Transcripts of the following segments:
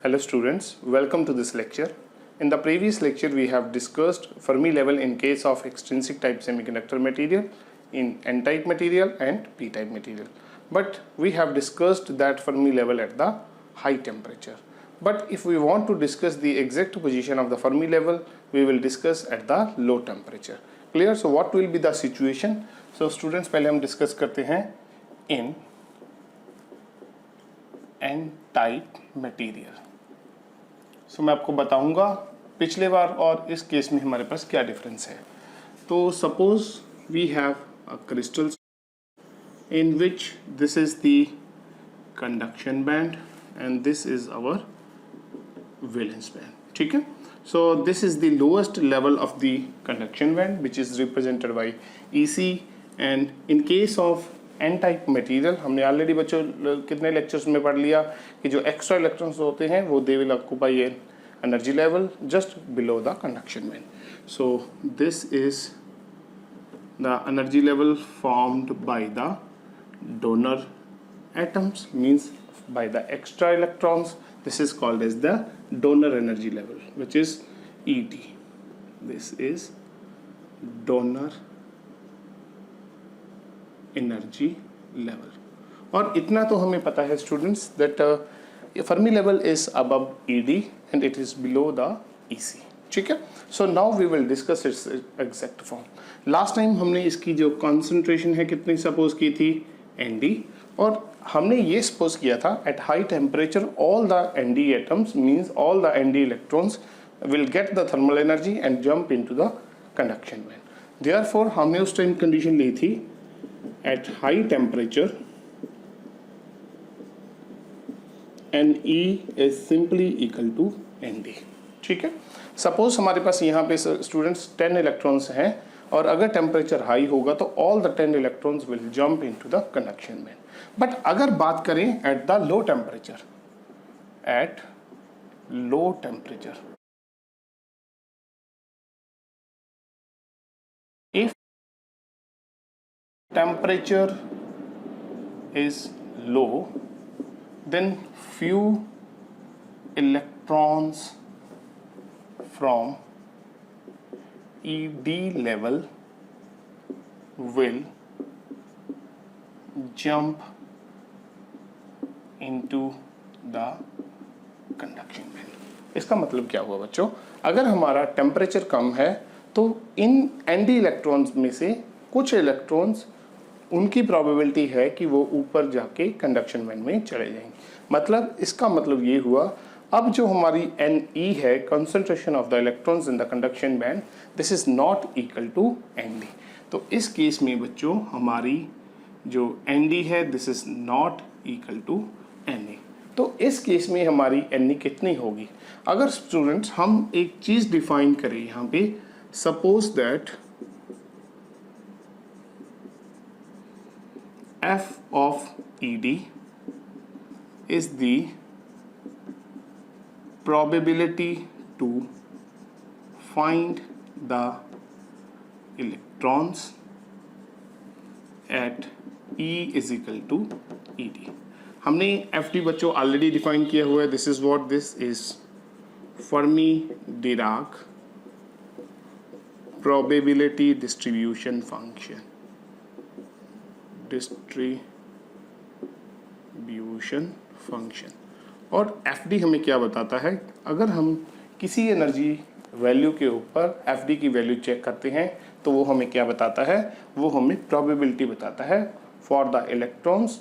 Hello students, welcome to this lecture. In the previous lecture we have discussed Fermi level in case of extrinsic type semiconductor material, in N-type material and P-type material. But we have discussed that Fermi level at the high temperature. But if we want to discuss the exact position of the Fermi level, we will discuss at the low temperature. Clear? So what will be the situation? So students पहले हम discuss करते हैं in N-type material. सो मैं आपको बताऊंगा पिछले बार और इस केस में हमारे पास क्या डिफरेंस है. तो suppose we have a crystal in which this is the conduction band and this is our valence band. ठीक है. So this is the lowest level of the conduction band which is represented by EC and in case of N type material हमने already बच्चों कितने lectures में पढ़ लिया कि जो एक्स्ट्रा इलेक्ट्रॉन्स होते हैं वो they will occupy an energy level just below the conduction band. So this is the energy level formed by the donor atoms means by the extra electrons. This is called as the donor energy level which is ED. This is donor energy level. और इतना तो हमें पता है students that Fermi level is above ED and it is below the EC. ठीक है. So now we will discuss its exact form. Last time हमने इसकी जो कॉन्सेंट्रेशन है कितनी सपोज की थी ND, और हमने ये सपोज किया था at high temperature all the ND atoms means all the ND electrons will get the thermal energy and jump into the conduction band. Therefore हमने उस टाइम कंडीशन ली थी at high temperature NE is simply equal to ND. ठीक है. Suppose हमारे पास यहाँ पे students 10 electrons हैं और अगर टेम्परेचर हाई होगा तो all the 10 electrons will jump into the conduction band. But अगर बात करें at the low temperature, at low temperature if temperature is low then few electrons from ED level will jump into the conduction band. इसका मतलब क्या हुआ बच्चों? अगर हमारा टेम्परेचर कम है तो इन ND इलेक्ट्रॉन्स में से कुछ इलेक्ट्रॉन्स उनकी प्रोबेबिलिटी है कि वो ऊपर जाके कंडक्शन बैंड में चले जाएंगे. मतलब इसका मतलब ये हुआ अब जो हमारी NE है concentration of the electrons in the conduction band this is not equal to ND. तो इस केस में बच्चों हमारी जो ND है this is not equal to NE. तो इस केस में हमारी NE कितनी होगी? अगर स्टूडेंट्स हम एक चीज डिफाइन करें यहाँ पे, suppose that F of ED is the probability to find the electrons at E is equal to ED. हमने FD बच्चों ऑलरेडी डिफाइन किया हुआ है. This is what this is Fermi Dirac probability distribution function. Distribution function. और FD हमें क्या बताता है? अगर हम किसी एनर्जी वैल्यू के ऊपर FD की वैल्यू चेक करते हैं तो वो हमें क्या बताता है? वो हमें प्रोबेबिलिटी बताता है for the electrons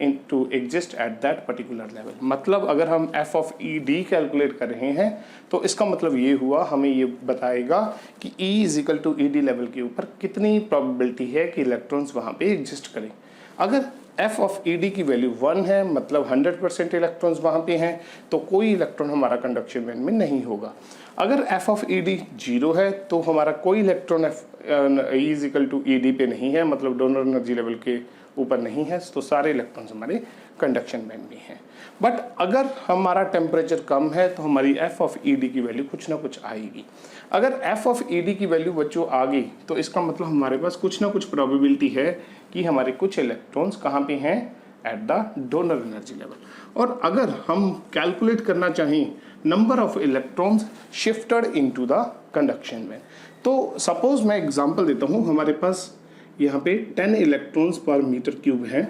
in to exist at that particular level. मतलब अगर हम F of ED कैलकुलेट कर रहे हैं तो इसका मतलब ये हुआ हमें ये बताएगा कि E is equal to ED level के ऊपर कितनी प्रोबेबिलिटी है कि इलेक्ट्रॉन्स वहाँ पे एग्जिस्ट करें. अगर F of ED की वैल्यू 1 है मतलब 100% इलेक्ट्रॉन्स वहाँ पे हैं तो कोई इलेक्ट्रॉन हमारा कंडक्शन बैंड में नहीं होगा. अगर F of ED 0 है तो हमारा कोई electron E is equal to ED पे नहीं है मतलब डोनर एनर्जी लेवल के ऊपर नहीं है तो सारे इलेक्ट्रॉन्स हमारे कंडक्शन बैंड में हैं. बट अगर हमारा टेम्परेचर कम है तो हमारी F of ED की वैल्यू कुछ ना कुछ आएगी. अगर F of ED की वैल्यू बच्चों आ गई तो इसका मतलब हमारे पास कुछ ना कुछ प्रोबेबिलिटी है कि हमारे कुछ इलेक्ट्रॉन्स कहाँ पे हैं? At the donor energy level. और अगर हम कैलकुलेट करना चाहें number of electrons shifted into the conduction band, तो सपोज मैं एग्जांपल देता हूं, हमारे पास यहाँ पे 10 इलेक्ट्रॉन्स पर मीटर क्यूब है,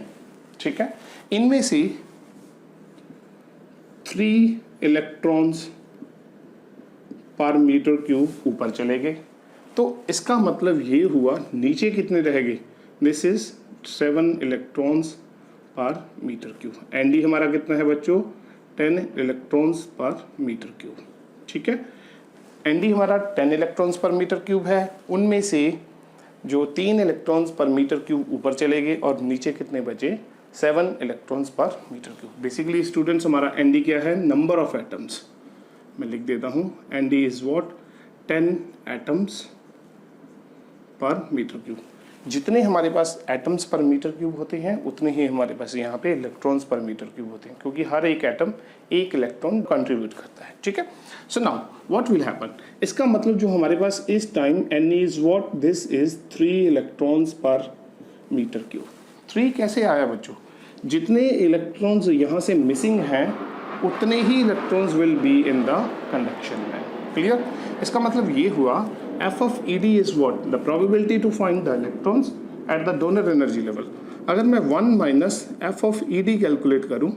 ठीक है। इनमें से 3 इलेक्ट्रॉन्स पर मीटर क्यूब ऊपर चले गए, तो इसका मतलब ये हुआ नीचे कितने रह गए, this is 7 electrons per metre cube. ND हमारा कितना है बच्चों, 10 इलेक्ट्रॉन्स पर मीटर क्यूब, ठीक है। एनडी हमारा 10 इलेक्ट्रॉन्स पर मीटर क्यूब है, उनमें से जो 3 इलेक्ट्रॉन्स पर मीटर क्यूब ऊपर चले गए और नीचे कितने बचे, 7 electrons per metre cube. Basically students हमारा एनडी क्या है, नंबर ऑफ एटम्स। मैं लिख देता हूँ, ND is what, 10 atoms per metre cube. जितने हमारे पास एटम्स पर मीटर क्यूब होते हैं उतने ही हमारे पास यहाँ पे इलेक्ट्रॉन्स पर मीटर क्यूब होते हैं, क्योंकि हर एक एटम एक इलेक्ट्रॉन कंट्रीब्यूट करता है, ठीक है। So now what will happen, इसका मतलब जो हमारे पास इस time N is what, this is 3 electrons per metre cube. 3 कैसे आया बच्चों, जितने इलेक्ट्रॉन्स यहाँ से मिसिंग हैं उतने ही electrons will be in the conduction band. Clear, इसका मतलब ये हुआ f of ED is what, the probability to find the electrons at the donor energy level। अगर मैं 1 minus f of ED calculate करूं,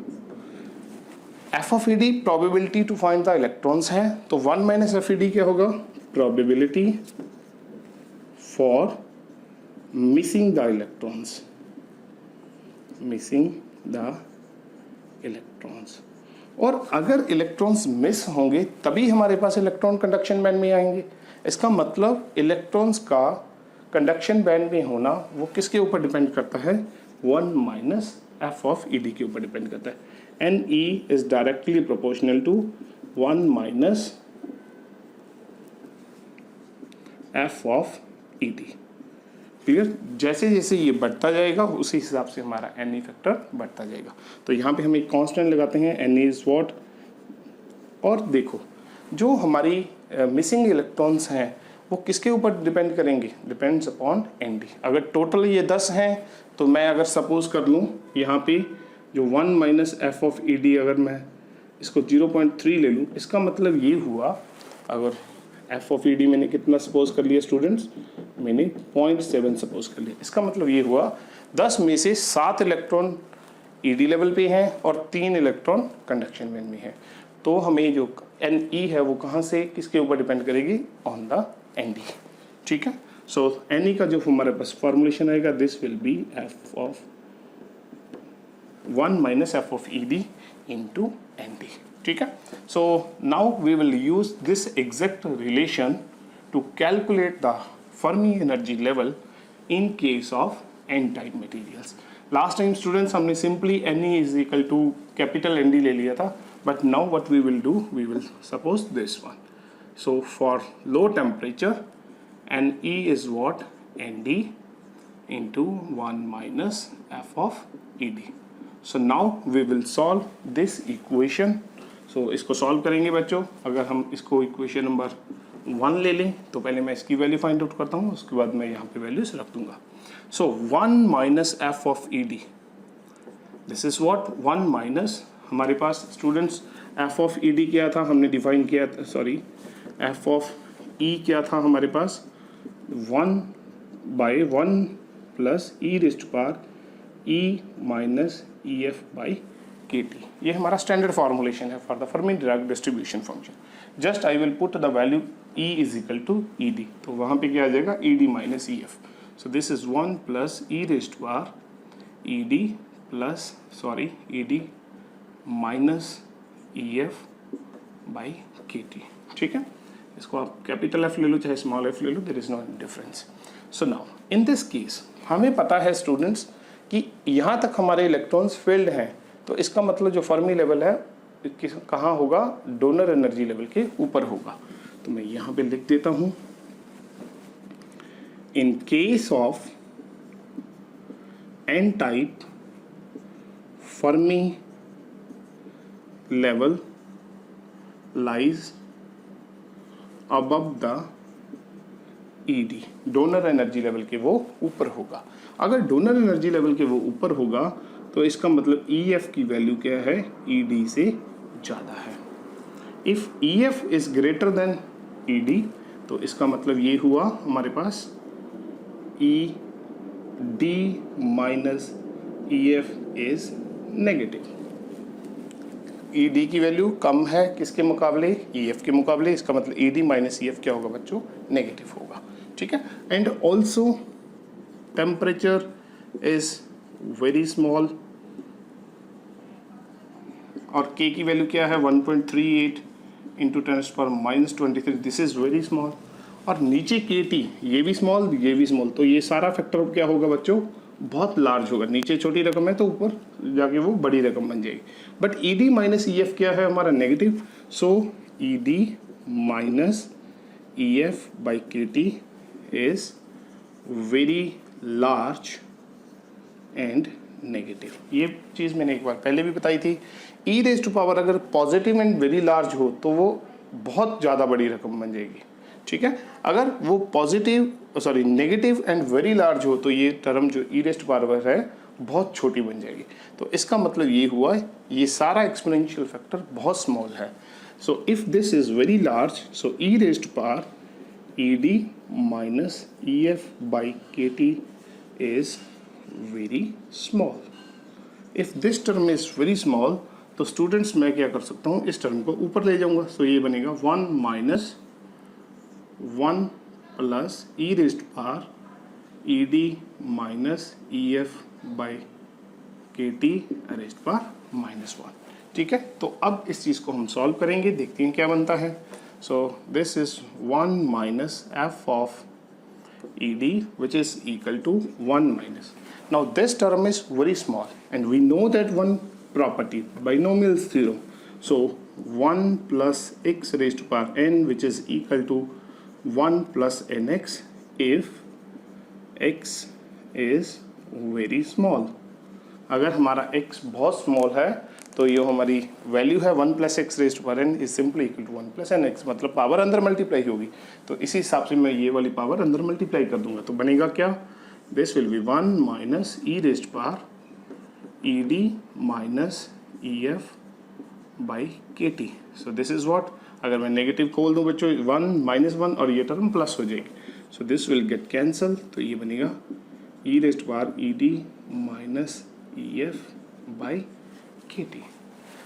f of ED probability to find the electrons है, तो 1 minus f ED क्या होगा, probability for missing the electrons, missing the electrons। और अगर electrons miss होंगे तभी हमारे पास इलेक्ट्रॉन कंडक्शन बैंड में आएंगे। इसका मतलब इलेक्ट्रॉन्स का कंडक्शन बैंड में होना वो किसके ऊपर डिपेंड करता है, 1 minus F of E D के ऊपर डिपेंड करता है। N E is directly proportional to 1 minus F of E D. Clear, जैसे जैसे ये बढ़ता जाएगा उसी हिसाब से हमारा एन ई फैक्टर बढ़ता जाएगा। तो यहाँ पे हम एक कांस्टेंट लगाते हैं, एन ई इज व्हाट। और देखो जो हमारी मिसिंग इलेक्ट्रॉन्स हैं वो किसके ऊपर डिपेंड करेंगे, डिपेंड्स अपॉन एन डी। अगर टोटल ये 10 हैं तो मैं अगर सपोज कर लूँ यहाँ पे जो 1 minus F of E D, अगर मैं इसको 0.3 ले लूँ, इसका मतलब ये हुआ, अगर एफ ऑफ ई डी मैंने कितना सपोज कर लिया स्टूडेंट्स, मैंने 0.7 सपोज कर लिया। इसका मतलब ये हुआ 10 में से 7 इलेक्ट्रॉन ई डी लेवल पे हैं और 3 इलेक्ट्रॉन कंडक्शन बैंड में है। तो हमें जो एन ई है वो कहाँ से किसके ऊपर डिपेंड करेगी, ऑन द एन डी, ठीक है। सो एन ई का जो हमारे पास फॉर्मुलेशन आएगा, this will be F of 1 minus F of E D into N D, ठीक है। So now we will use this exact relation to calculate the Fermi energy level in case of N type materials. Last time students हमने simply N E is equal to capital N D ले लिया था, but now what we will do, we will suppose this one. So for low temperature, Ne is what, Nd into 1 minus f of Ed। So now we will solve this equation। So इसको solve करेंगे बच्चों। अगर हम इसको equation number 1 ले लें तो पहले मैं इसकी वैल्यू फाइंड आउट करता हूँ, उसके बाद मैं यहाँ पे वैल्यूज रख दूंगा। So 1 minus f of Ed, this is what, 1 minus, हमारे पास students F of E D क्या था, हमने डिफाइन किया था, सॉरी एफ ऑफ ई क्या था हमारे पास, 1/1 plus E raised to power E minus E F by K T. ये हमारा स्टैंडर्ड फॉर्मुलेशन है for the Fermi Dirac distribution function. Just I will put the value E is equal to E D, तो वहाँ पे क्या आ जाएगा, E D minus E F. So this is 1 plus E raised to power E D plus, sorry, E D minus E F by K T, ठीक है। इसको आप कैपिटल एफ ले लो चाहे स्मॉल एफ ले लो, there is no difference. So now in this case हमें पता है स्टूडेंट्स कि यहाँ तक हमारे इलेक्ट्रॉन्स फील्ड हैं, तो इसका मतलब जो फर्मी लेवल है कहाँ होगा, डोनर एनर्जी लेवल के ऊपर होगा। तो मैं यहाँ पे लिख देता हूँ, in case of N type Fermi level lies above the ED, donor energy level के वो ऊपर होगा। अगर डोनर एनर्जी लेवल के वो ऊपर होगा तो इसका मतलब EF की वैल्यू क्या है, ED से ज़्यादा है। If EF is greater than ED, तो इसका मतलब ये हुआ हमारे पास ED minus EF is negative. ED की वैल्यू कम है किसके मुकाबले, EF के मुकाबले, इसका मतलब ED माइनस EF क्या होगा बच्चों, नेगेटिव होगा। ठीक है। And also temperature is very small, और K की वैल्यू क्या है 1.38 into 10⁻⁻23, this is very small. और नीचे KT, ये भी स्मॉल, ये भी स्मॉल, तो ये सारा फैक्टर क्या होगा बच्चों, बहुत लार्ज होगा। नीचे छोटी रकम है तो ऊपर जाके वो बड़ी रकम बन जाएगी। बट ED माइनस EF क्या है हमारा, negative, so ED minus EF by KT is very large and negative. ये चीज़ मैंने एक बार पहले भी बताई थी। ई रेज टू पावर अगर पॉजिटिव एंड वेरी लार्ज हो तो वो बहुत ज़्यादा बड़ी रकम बन जाएगी। ठीक है। अगर वो नेगेटिव एंड वेरी लार्ज हो तो ये टर्म जो ई रेज टू पावर है बहुत छोटी बन जाएगी। तो इसका मतलब ये हुआ ये सारा एक्सपोनेंशियल फैक्टर बहुत स्मॉल है। So if this is very large, so E raise to power ED minus EF by KT is very small. If this term is very small, तो स्टूडेंट्स मैं क्या कर सकता हूँ, इस टर्म को ऊपर ले जाऊंगा। सो ये बनेगा 1 minus 1 plus E raise to power ED minus EF by KT raise to power -1। ठीक है। तो अब इस चीज़ को हम सॉल्व करेंगे, देखते हैं क्या बनता है। So this is 1 minus F of ED which is equal to 1 minus. Now this term is very small and we know that one property, binomial theorem. So 1 plus x raised to power n which is equal to 1 plus nx if x is very small. अगर हमारा x बहुत small है तो ये हमारी value है 1 plus X raise to power N is simply equal to 1 plus N X, मतलब power अंदर मल्टीप्लाई होगी। तो इसी हिसाब से मैं ये वाली पावर अंदर मल्टीप्लाई कर दूंगा, तो बनेगा क्या, this will be 1 minus E raise to power ED minus EF by KT। So this is what, अगर मैं नेगेटिव खोल दूँ बच्चों 1 माइनस 1 और ये टर्म प्लस हो जाएगी। So this will get cancel, तो ये बनेगा E raise to power ED minus EF by KT।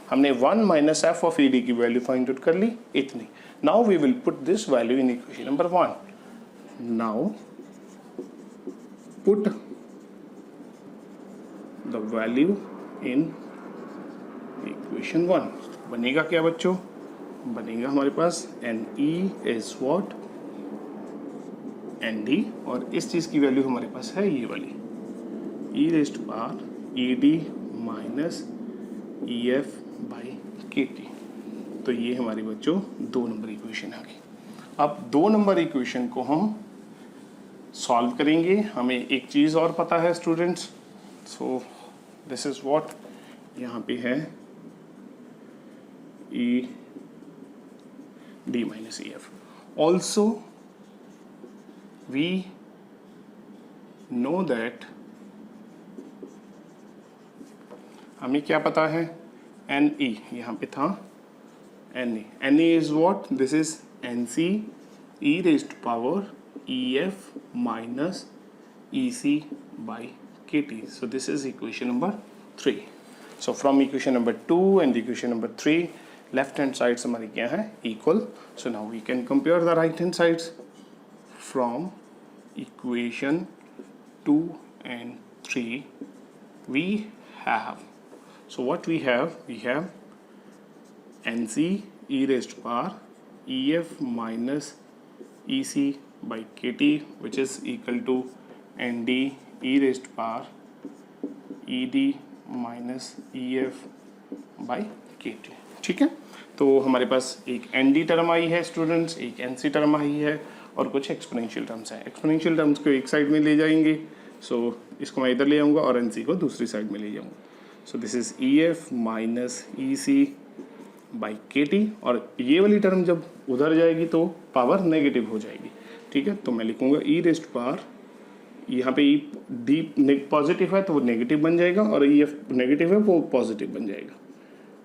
हमने 1 माइनस F ऑफ ED की वैल्यू फाइंड आउट कर ली, इतनी। Now we will put this value in equation number 1। Now put the value in equation 1। बनेगा क्या बच्चों, बनेगा हमारे पास NE इज व्हाट, ND, और इस चीज की वैल्यू हमारे पास है ये वाली E raise to power ED minus EF by KT। तो ये हमारी बच्चों 2 नंबर इक्वेशन आ गई। अब 2 नंबर इक्वेशन को हम सॉल्व करेंगे। हमें एक चीज़ और पता है students, so this is what, यहाँ पे है ED minus EF। Also we know that, हमें क्या पता है, NE यहाँ पे था NE is what, this is NC e raise to power EF minus EC by KT। So this is equation number 3। So from equation number 2 and equation number 3 left hand sides हमारी क्या है, equal. So now we can compare the right hand sides from equation 2 and 3 we have, so what we have NC e raised to power EF minus EC by KT which is equal to ND e raised to power ED minus EF by KT। ठीक है। तो हमारे पास एक ND term आई है students, एक NC term आई है और कुछ एक्सपोनेंशियल टर्म्स हैं। एक्सपोनेंशियल टर्म्स को एक साइड में ले जाएंगे, सो इसको मैं इधर ले आऊँगा और NC को दूसरी साइड में ले जाऊँगा। सो this is EF minus EC by KT, और ये वाली टर्म जब उधर जाएगी तो पावर नेगेटिव हो जाएगी। ठीक है। तो मैं लिखूँगा ई रेज टू पावर यहाँ पे डी पॉजिटिव है तो वो नेगेटिव बन जाएगा, और ई एफ नेगेटिव है वो पॉजिटिव बन जाएगा।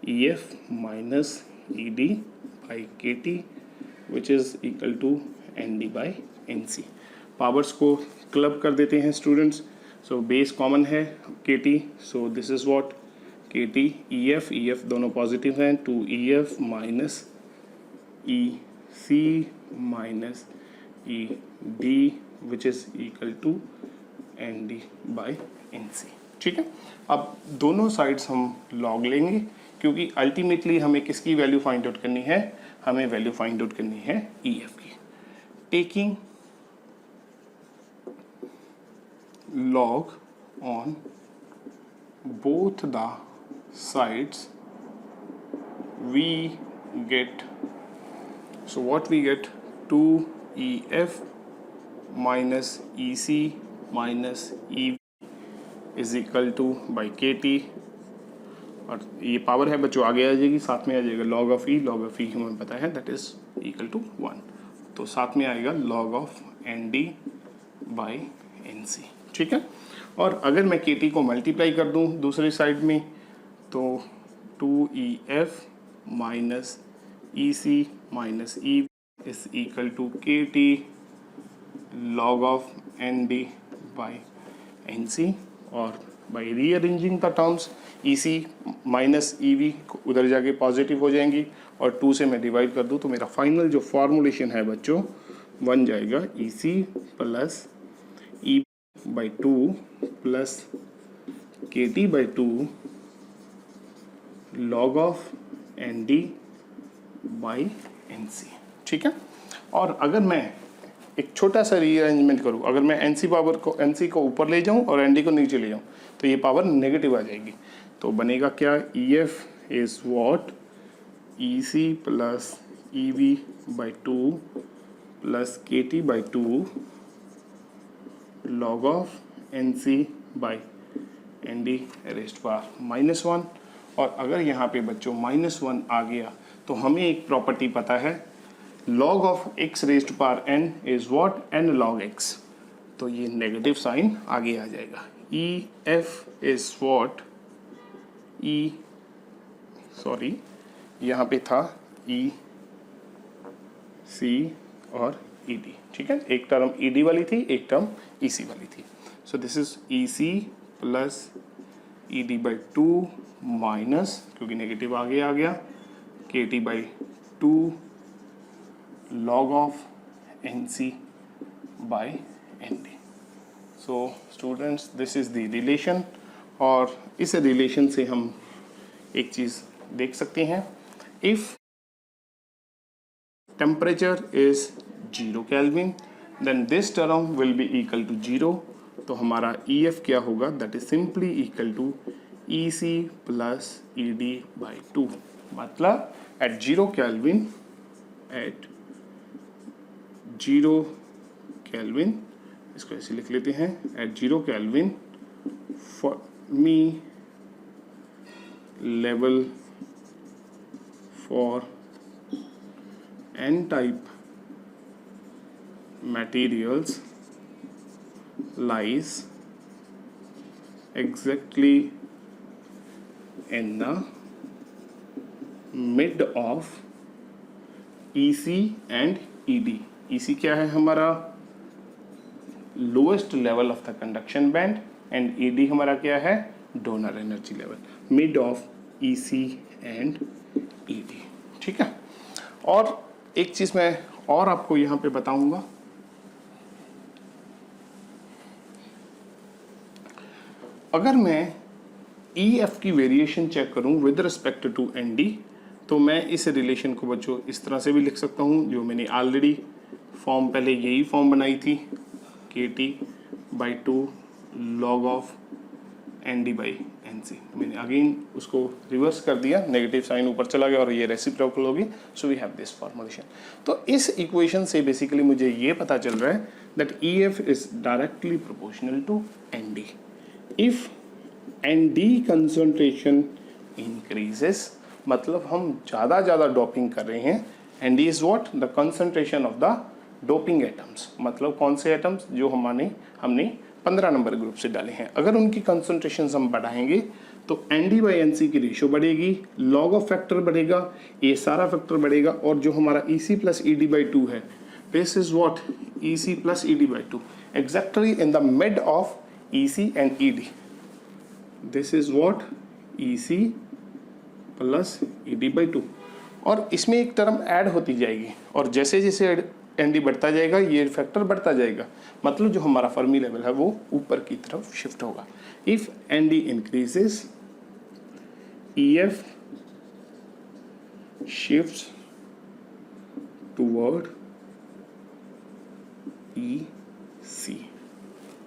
E F minus E D by K T which is equal to N D by N C. Powers को क्लब कर देते हैं स्टूडेंट्स। सो बेस कॉमन है K T, so this is what K T E F दोनों positive हैं, two E F minus E C minus E D which is equal to N D by N C. ठीक है, अब दोनों sides हम log लेंगे क्योंकि ultimately हमें किसकी वैल्यू फाइंड आउट करनी है, हमें वैल्यू फाइंड आउट करनी है ई एफ की। Taking log on both the sides we get, so what we get, 2EF minus EC minus EV is equal to by KT, और ये पावर है बच्चों आगे आ जाएगी, साथ में आ जाएगा log of E हमें पता है that is equal to 1, तो साथ में आएगा log of ND by NC। ठीक है, और अगर मैं KT को मल्टीप्लाई कर दूं दूसरी साइड में तो 2EF minus EC minus E is equal to KT log of ND by NC, और by rearranging the terms EC minus EV उधर जाके पॉजिटिव हो जाएंगी, और 2 से मैं डिवाइड कर दूं तो मेरा फाइनल जो फॉर्मुलेशन है बच्चों बन जाएगा EC plus E by 2 plus KT by 2 log of ND by NC। ठीक है, और अगर मैं एक छोटा सा रीअरेंजमेंट करूं, अगर मैं NC को ऊपर ले जाऊं और ND को नीचे ले जाऊं तो ये पावर नेगेटिव आ जाएगी, तो बनेगा क्या, EF is what EC plus EV by 2 plus KT by 2 log of NC by ND raised power -1, और अगर यहाँ पे बच्चों -1 आ गया तो हमें एक प्रॉपर्टी पता है, log of x raised power n is what n log x, तो ये नेगेटिव साइन आगे आ जाएगा। EF इज व्हाट यहाँ पे था EC और ED। ठीक है, एक टर्म ED वाली थी, एक टर्म EC वाली थी, सो this is EC plus ED by 2 minus, क्योंकि नेगेटिव आगे आ गया, KT by 2 log of NC by ND। So students this is the relation, और इस रिलेशन से हम एक चीज़ देख सकते हैं, if temperature is 0 kelvin then this term will be equal to 0, तो हमारा EF क्या होगा, that is simply equal to EC plus ED by 2, मतलब एट 0 केल्विन, इसको ऐसे लिख लेते हैं, at 0 kelvin Fermi level for n-type materials lies exactly in the mid of EC and ED। EC क्या है हमारा, lowest level of the conduction band, and ED हमारा क्या है, donor energy level, mid of EC and ED। ठीक है, और एक चीज़ मैं और आपको यहाँ पे बताऊंगा, अगर मैं EF की वेरिएशन चेक करूं विद रिस्पेक्ट टू ND, तो मैं इस रिलेशन को बच्चों इस तरह से भी लिख सकता हूं, जो मैंने ऑलरेडी फॉर्म पहले यही फॉर्म बनाई थी, KT by 2 log of ND by NC। मैंने अगेन उसको रिवर्स कर दिया, नेगेटिव साइन ऊपर चला गया और ये रेसिप्रोकल होगी, so we have this formulation. तो इस इक्वेशन से बेसिकली मुझे ये पता चल रहा है that EF is directly proportional to ND। If ND concentration increases, मतलब हम ज़्यादा डोपिंग कर रहे हैं, ND is what, the concentration of the doping atoms, मतलब कौन से एटम्स, जो हमने 15 नंबर ग्रुप से डाले हैं। अगर उनकी कंसंट्रेशन हम बढ़ाएंगे तो ND/NC की रेशियो बढ़ेगी, लॉग ऑफ फैक्टर बढ़ेगा, ये सारा फैक्टर बढ़ेगा, और जो हमारा EC प्लस ED/2 है, this is what EC plus ED/2 exactly in the mid of EC and ED, this is what EC plus ED/2, और इसमें एक टर्म ऐड होती जाएगी, और जैसे जैसे ND बढ़ता जाएगा ये फैक्टर बढ़ता जाएगा, मतलब जो हमारा फर्मी लेवल है वो ऊपर की तरफ शिफ्ट होगा। If ND increases EF shifts toward EC,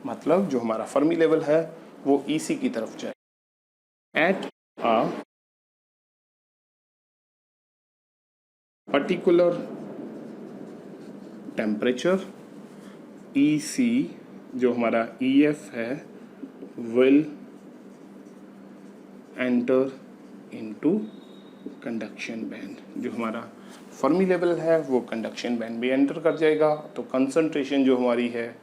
मतलब जो हमारा फर्मी लेवल है वो EC की तरफ जाए। At a particular temperature EC, जो हमारा EF है, will enter into conduction band. जो हमारा फर्मी लेवल है वो कंडक्शन बैंड भी एंटर कर जाएगा, तो कंसंट्रेशन जो हमारी है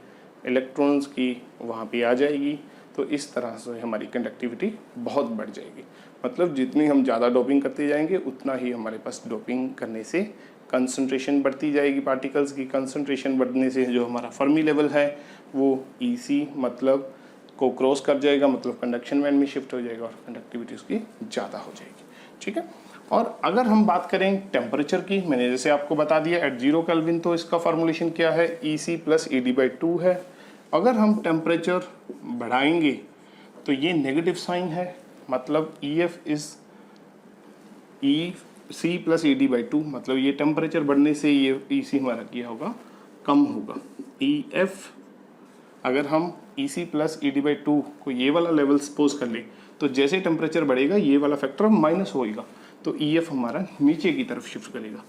इलेक्ट्रॉन्स की वहाँ पे आ जाएगी, तो इस तरह से हमारी कंडक्टिविटी बहुत बढ़ जाएगी। मतलब जितनी हम ज़्यादा डोपिंग करते जाएंगे उतना ही हमारे पास डोपिंग करने से कंसंट्रेशन बढ़ती जाएगी, पार्टिकल्स की कंसंट्रेशन बढ़ने से जो हमारा फर्मी लेवल है वो EC मतलब को क्रॉस कर जाएगा, मतलब कंडक्शन बैंड में शिफ्ट हो जाएगा और कंडक्टिविटी उसकी ज़्यादा हो जाएगी। ठीक है, और अगर हम बात करें टेम्परेचर की, मैंने जैसे आपको बता दिया एट 0 केल्विन, तो इसका फॉर्मूलेशन क्या है, EC प्लस ED/2 है। अगर हम टेम्परेचर बढ़ाएंगे तो ये नेगेटिव साइन है, मतलब EF is EC plus ED/2, मतलब ये टेम्परेचर बढ़ने से ये EC हमारा क्या होगा, कम होगा। EF अगर हम EC प्लस ED/2 को ये वाला लेवल सपोज कर ले, तो जैसे टेम्परेचर बढ़ेगा ये वाला फैक्टर माइनस होएगा, तो EF हमारा नीचे की तरफ शिफ्ट करेगा,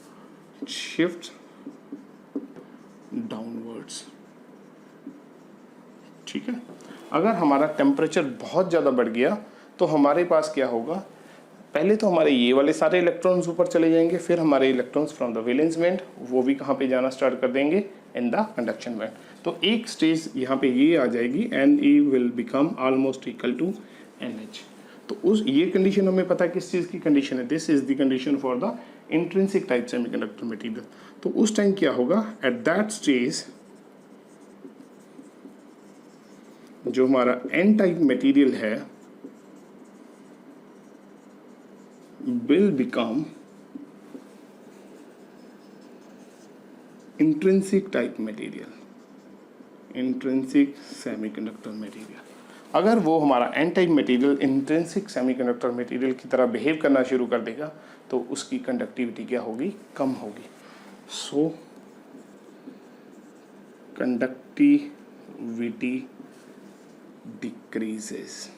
शिफ्ट डाउनवर्ड्स। ठीक है, अगर हमारा टेम्परेचर बहुत ज़्यादा बढ़ गया तो हमारे पास क्या होगा, पहले तो हमारे ये वाले सारे इलेक्ट्रॉन्स ऊपर चले जाएंगे, फिर हमारे electrons from the valence band वो भी कहाँ पे जाना स्टार्ट कर देंगे, इन द कंडक्शन बैंड। तो एक स्टेज यहाँ पे ये आ जाएगी, NE will become almost equal to NH। तो उस ये कंडीशन हमें पता है किस चीज़ की कंडीशन है, this is the condition for the intrinsic type semiconductor material. तो उस टाइम क्या होगा, एट दैट स्टेज जो हमारा N टाइप मटेरियल है will become intrinsic type material, intrinsic semiconductor material। अगर वो हमारा N type material intrinsic semiconductor material की तरह बिहेव करना शुरू कर देगा तो उसकी कंडक्टिविटी क्या होगी, कम होगी। सो कंडक्टिविटी डिक्रीजेस,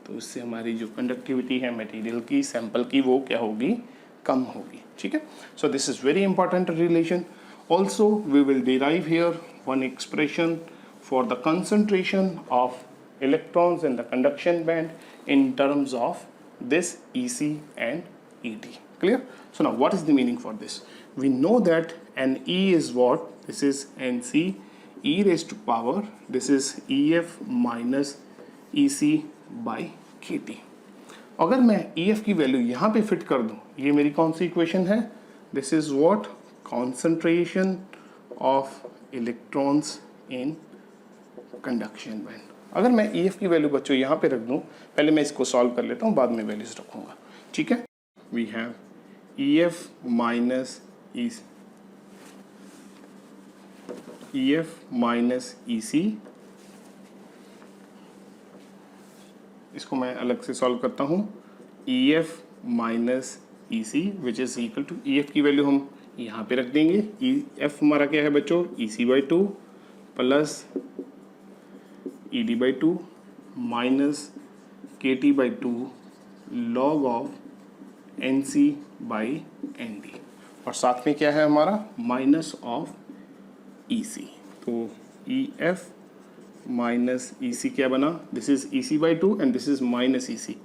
तो उससे हमारी जो कंडक्टिविटी है मटेरियल की, सैंपल की, वो क्या होगी, कम होगी। ठीक है, so this is very important relation. Also we will derive here one expression for the concentration of electrons in the conduction band in terms of this EC and ED. Clear? So now what is the meaning for this? We know that NE is what? This is NC e raised to power, this is EF minus EC by KT। अगर मैं EF की value यहाँ पे fit कर दूँ, ये मेरी कौन सी इक्वेशन है, this is what, concentration of electrons in conduction band. अगर मैं EF की वैल्यू बच्चों यहाँ पे रख दूँ, पहले मैं इसको सॉल्व कर लेता हूँ, बाद में वैल्यूज रखूँगा। ठीक है, we have EF minus EC, इसको मैं अलग से सॉल्व करता हूँ, EF minus EC which is equal to, EF की वैल्यू हम यहाँ पे रख देंगे, EF हमारा क्या है बच्चों, EC/2 plus ED/2 minus KT/2 log of NC/ND, और साथ में क्या है हमारा, माइनस ऑफ EC। तो EF माइनस EC क्या बना, this is EC/2 and this is minus EC।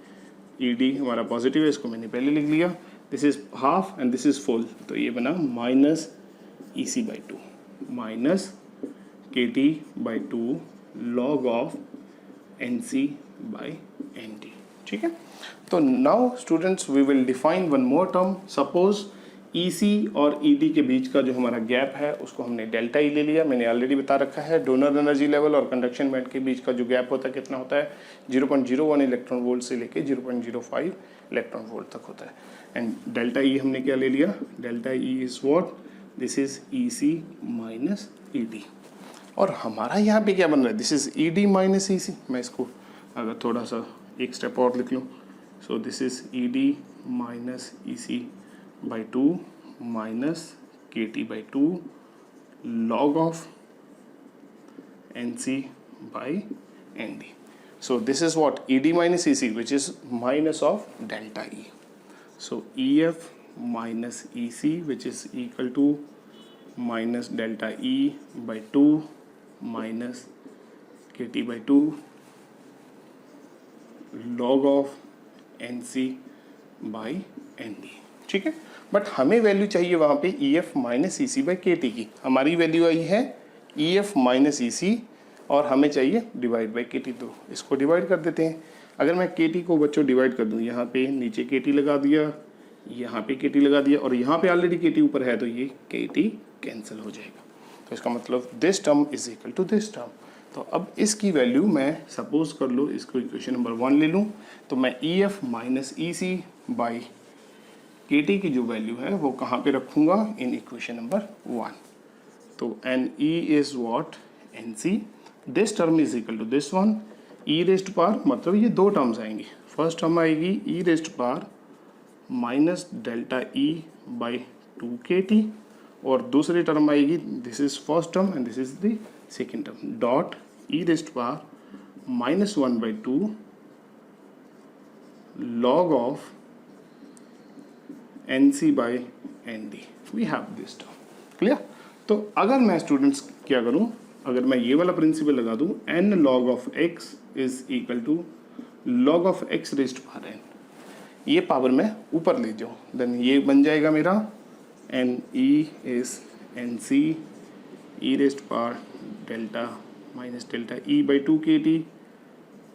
ED हमारा पॉजिटिव है, इसको मैंने पहले लिख लिया, this is half and this is full, तो ये बना minus EC/2 minus KT/2 log of NC/ND, ठीक है। तो now students we will define one more term. Suppose EC और ED के बीच का जो हमारा गैप है उसको हमने डेल्टा E ले लिया। मैंने ऑलरेडी बता रखा है डोनर एनर्जी लेवल और कंडक्शन बैंड के बीच का जो गैप होता है कितना होता है, 0.01 इलेक्ट्रॉन वोल्ट से लेके 0.05 इलेक्ट्रॉन वोल्ट तक होता है। एंड डेल्टा E हमने क्या ले लिया, delta E is what, this is EC minus ED। और हमारा यहाँ पे क्या बन रहा है, this is ED minus EC। मैं इसको अगर थोड़ा सा एक स्टेप और लिख लूँ, सो this is ED minus EC by 2 minus KT by 2 log of NC by ND. So this is what ED minus EC, which is minus of delta E. So EF minus EC, which is equal to minus delta E by 2 minus KT by 2 log of NC by ND, ठीक है। But हमें value चाहिए वहाँ पे EF minus EC by KT की। हमारी value आई है EF minus EC और हमें चाहिए डिवाइड बाई KT। तो इसको डिवाइड कर देते हैं। अगर मैं KT को बच्चों डिवाइड कर दूँ, यहाँ पे नीचे KT लगा दिया, यहाँ पे KT लगा दिया और यहाँ पे ऑलरेडी KT ऊपर है, तो ये KT कैंसिल हो जाएगा। तो इसका मतलब this term is equal to this term. तो अब इसकी वैल्यू मैं सपोज कर लो इसको इक्वेशन नंबर 1 ले लूँ, तो मैं EF minus EC by KT की जो वैल्यू है वो कहाँ पे रखूँगा, इन इक्वेशन नंबर 1। तो NE is what, NC, this term is equal to this one, E rest par, मतलब ये दो टर्म्स आएंगी। फर्स्ट टर्म आएगी E rest par minus delta E by 2KT और दूसरी टर्म आएगी, this is first term and this is the second term, dot E rest par minus 1/2 log of NC by ND। We have this term, clear. तो अगर मैं students क्या करूं, अगर मैं ये वाला प्रिंसिपल लगा दूं, n log of x is equal to log of x raised power n, ये पावर मैं ऊपर ले जाऊं, देन ये बन जाएगा मेरा NE is NC E raised power delta minus delta E by 2KT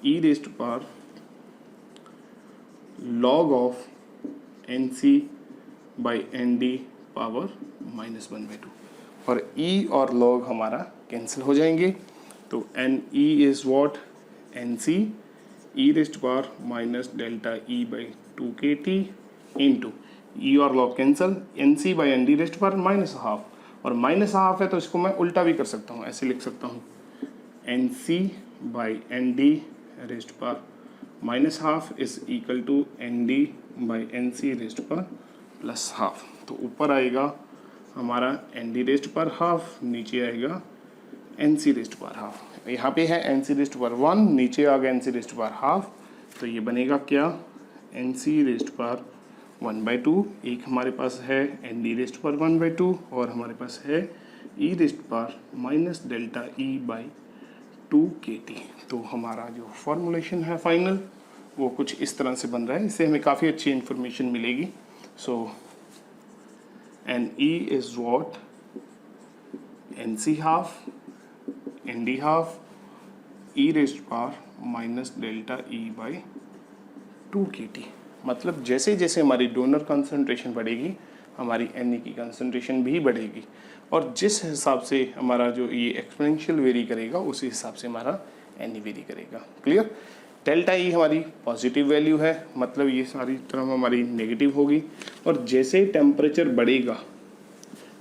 E raised power log of NC by ND power minus 1/2 और E और log हमारा कैंसिल हो जाएंगे। तो NE is what, NC E raised power minus delta E by 2KT into E और log cancel, NC by ND raised power minus half, और minus half है तो इसको मैं उल्टा भी कर सकता हूँ, ऐसे लिख सकता हूँ NC by ND raised power minus half is equal to ND by NC raised power plus half. तो ऊपर आएगा हमारा ND रेस्ट पर हाफ, नीचे आएगा NC रेस्ट पर हाफ। यहाँ पे है NC रेस्ट पर 1, नीचे आ गया NC रेस्ट पर हाफ, तो ये बनेगा क्या, NC रेस्ट पर 1/2, एक हमारे पास है ND रेस्ट पर 1/2 और हमारे पास है E रेस्ट पर minus delta E by 2KT। तो हमारा जो फॉर्मूलेशन है फाइनल वो कुछ इस तरह से बन रहा है। इससे हमें काफ़ी अच्छी इन्फॉर्मेशन मिलेगी। सो NE is what, NC half, ND half, E raised to power minus delta E by 2KT। मतलब जैसे जैसे हमारी डोनर कंसंट्रेशन बढ़ेगी हमारी Ne की कंसंट्रेशन भी बढ़ेगी, और जिस हिसाब से हमारा जो ये एक्सपोनेंशियल वेरी करेगा उसी हिसाब से हमारा Ne वेरी करेगा। क्लियर। डेल्टा E हमारी पॉजिटिव वैल्यू है, मतलब ये सारी टर्म हमारी नेगेटिव होगी, और जैसे टेम्परेचर बढ़ेगा,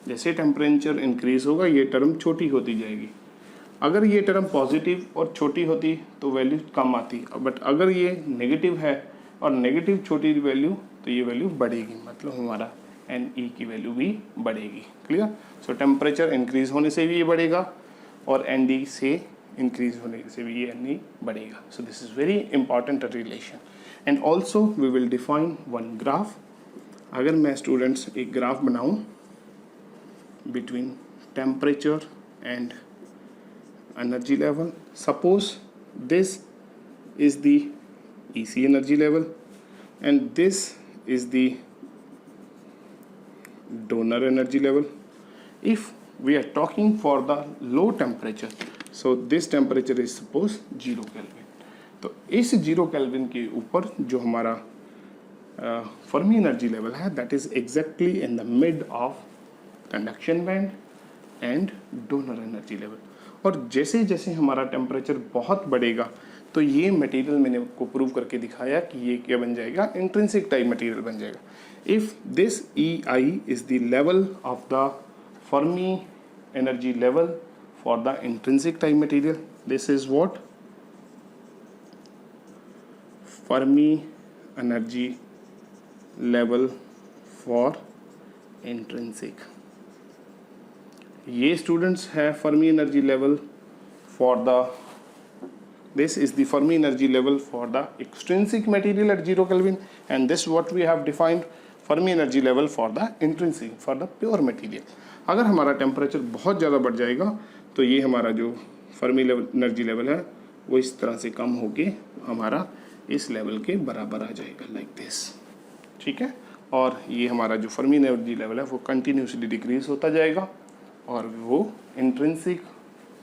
जैसे टेम्परेचर इंक्रीज होगा ये टर्म छोटी होती जाएगी। अगर ये टर्म पॉजिटिव और छोटी होती तो वैल्यू कम आती, बट अगर ये नेगेटिव है और नेगेटिव छोटी वैल्यू तो ये वैल्यू बढ़ेगी, मतलब हमारा Ne की वैल्यू भी बढ़ेगी। क्लियर। सो टेम्परेचर इंक्रीज होने से भी ये बढ़ेगा और ND से इंक्रीज होने से भी ये Ne बढ़ेगा। So this is very important relation. And also we will define one graph. अगर मैं स्टूडेंट्स एक ग्राफ बनाऊं between temperature and energy level, suppose this is the EC energy level and this is the donor energy level. If we are talking for the low temperature, so this temperature is suppose 0 Kelvin, तो इस 0 kelvin के ऊपर जो हमारा Fermi energy level है that is exactly in the mid of conduction band and donor energy level. और जैसे जैसे हमारा टेम्परेचर बहुत बढ़ेगा तो ये मटेरियल मैंने आपको प्रूव करके दिखाया कि ये क्या बन जाएगा, इंट्रिंसिक टाइप मटेरियल बन जाएगा। If this EI is the level of the Fermi energy level for the intrinsic type material, this is what Fermi energy level for intrinsic. ये स्टूडेंट्स है Fermi energy level for the, this is the Fermi energy level for the extrinsic material at 0 Kelvin, and this what we have defined Fermi energy level for the intrinsic, for the pure material। अगर हमारा temperature बहुत ज़्यादा बढ़ जाएगा तो ये हमारा जो फर्मी एनर्जी लेवल है वो इस तरह से कम होके हमारा इस लेवल के बराबर आ जाएगा, लाइक दिस, ठीक है। और ये हमारा जो फर्मी एनर्जी लेवल है वो कंटिन्यूसली डिक्रीज होता जाएगा और वो इंट्रिंसिक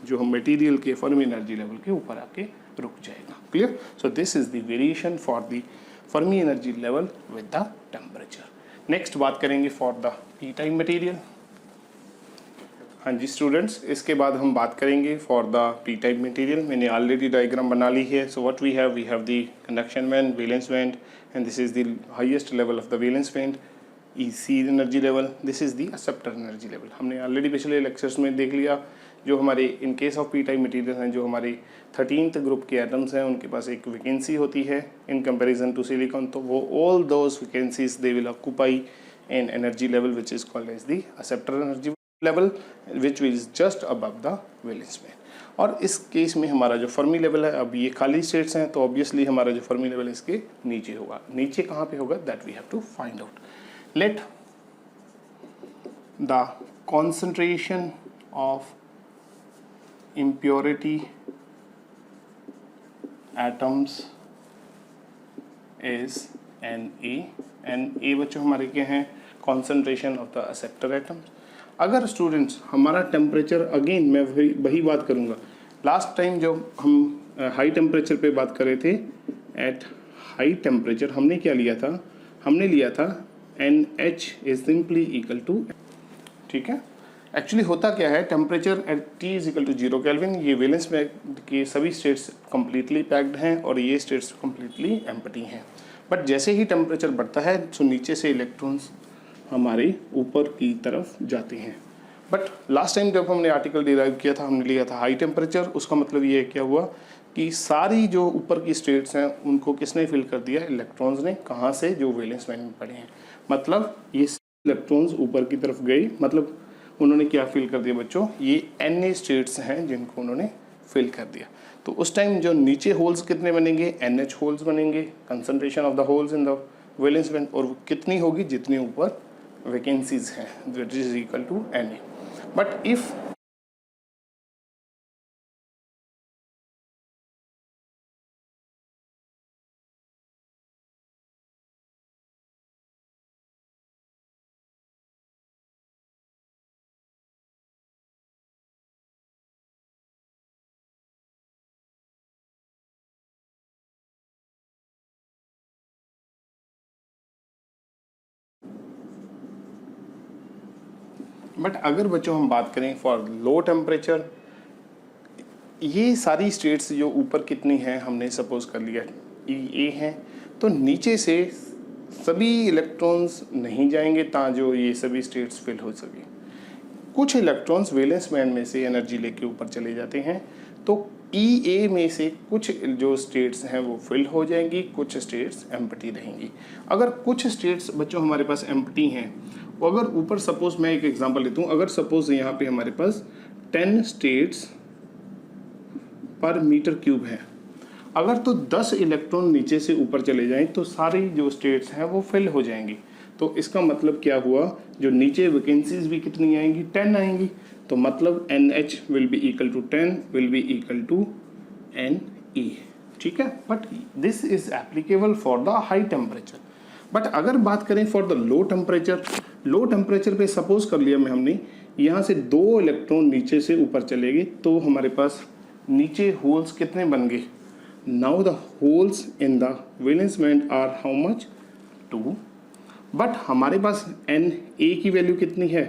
जो हम मटेरियल के फर्मी एनर्जी लेवल के ऊपर आके रुक जाएगा। Clear? So this is the variation for the Fermi energy level with the temperature. Next बात करेंगे for the P type material. हाँ जी स्टूडेंट्स, इसके बाद हम बात करेंगे for the P type material. मैंने ऑलरेडी डायग्राम बना ली है। So what we have the conduction band, valence band, and this is the highest level of the valence band, EC energy level, this is the acceptor energy level. हमने already पिछले lectures में देख लिया जो हमारे इन case of P type material हैं, जो हमारे 13th ग्रुप के एटम्स हैं उनके पास एक वैकेंसी होती है इन कंपैरिजन टू सिलिकॉन। तो वो all those vacancies they will occupy an energy level which is called as the acceptor energy level which is just above the valence band. और इस केस में हमारा जो फर्मी लेवल है, अब ये खाली स्टेट्स हैं तो ऑब्वियसली हमारा जो फर्मी लेवल इसके नीचे होगा। नीचे कहाँ पे होगा that we have to find out. Let the concentration of impurity atoms is Na बच्चों हमारे क्या हैं, concentration of the acceptor atoms. अगर स्टूडेंट्स हमारा टेम्परेचर, अगेन मैं वही बात करूँगा, लास्ट टाइम जो हम हाई टेम्परेचर पे बात कर रहे थे, एट हाई टेम्परेचर हमने क्या लिया था, हमने लिया था NH is simply equal to, ठीक है। एक्चुअली होता क्या है, temperature at T is equal to 0 kelvin, ये वैलेंस में के सभी स्टेट्स कम्प्लीटली पैक्ड हैं और ये स्टेट्स कम्प्लीटली एम्प्टी हैं। बट जैसे ही टेम्परेचर बढ़ता है तो नीचे से इलेक्ट्रॉन्स हमारे ऊपर की तरफ जाते हैं। बट लास्ट टाइम जब हमने आर्टिकल डिराइव किया था हमने लिया था हाई टेम्परेचर, उसका मतलब ये क्या हुआ कि सारी जो ऊपर की स्टेट्स हैं उनको किसने फिल कर दिया, इलेक्ट्रॉन्स ने। कहाँ से, जो वैलेंस बैंड में पड़े हैं। मतलब ये इलेक्ट्रॉन्स ऊपर की तरफ गए, मतलब उन्होंने क्या फिल कर दिया बच्चों, ये Na स्टेट्स हैं जिनको उन्होंने फिल कर दिया। तो उस टाइम जो नीचे होल्स कितने बनेंगे, NH होल्स बनेंगे, concentration of the holes in the valence band, और कितनी होगी, जितनी ऊपर वैकेंसीज हैं, that is equal to Na। But if अगर बच्चों हम बात करें फॉर लो टेम्परेचर, ये सारी स्टेट्स जो ऊपर कितनी हैं हमने सपोज कर लिया E हैं, तो नीचे से सभी इलेक्ट्रॉन्स नहीं जाएंगे ता जो ये सभी स्टेट्स फिल हो सके। कुछ इलेक्ट्रॉन्स वैलेंस बैंड में से एनर्जी लेके ऊपर चले जाते हैं, तो EA में से कुछ जो स्टेट्स हैं वो फिल हो जाएंगी, कुछ स्टेट्स एम्प्टी रहेंगी। अगर कुछ स्टेट्स बच्चों हमारे पास एम्प्टी हैं, वो अगर ऊपर सपोज मैं एक एग्जांपल लेता हूँ, अगर सपोज यहाँ पे हमारे पास 10 स्टेट्स पर मीटर क्यूब है, अगर तो 10 इलेक्ट्रॉन नीचे से ऊपर चले जाएं तो सारी जो स्टेट्स हैं वो फिल हो जाएंगी। तो इसका मतलब क्या हुआ, जो नीचे वैकेंसीज भी कितनी आएंगी, 10 आएंगी। तो मतलब NH will be equal to 10 will be equal to Ne, ठीक है। But this is applicable for the high temperature. But अगर बात करें for the low temperature, low temperature पे सपोज कर लिया मैं हमने, यहाँ से 2 इलेक्ट्रॉन नीचे से ऊपर चले गए, तो हमारे पास नीचे होल्स कितने बन गए, now the holes in the valence band are how much 2, but हमारे पास एन ए की वैल्यू कितनी है,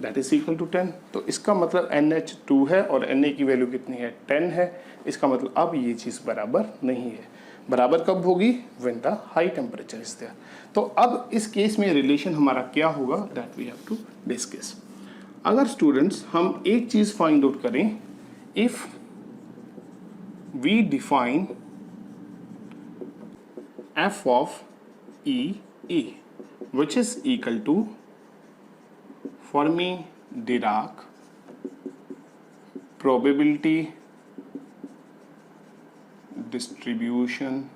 दैट इज इक्वल टू 10। तो इसका मतलब NH2 है और Na की वैल्यू कितनी है, 10 है। इसका मतलब अब ये चीज़ बराबर नहीं है। बराबर कब होगी, when the high temperature is there. तो अब इस केस में रिलेशन हमारा क्या होगा, that we have to discuss. अगर स्टूडेंट्स हम एक चीज़ फाइंड आउट करें, if we define f of E which is equal to Fermi-Dirac probability distribution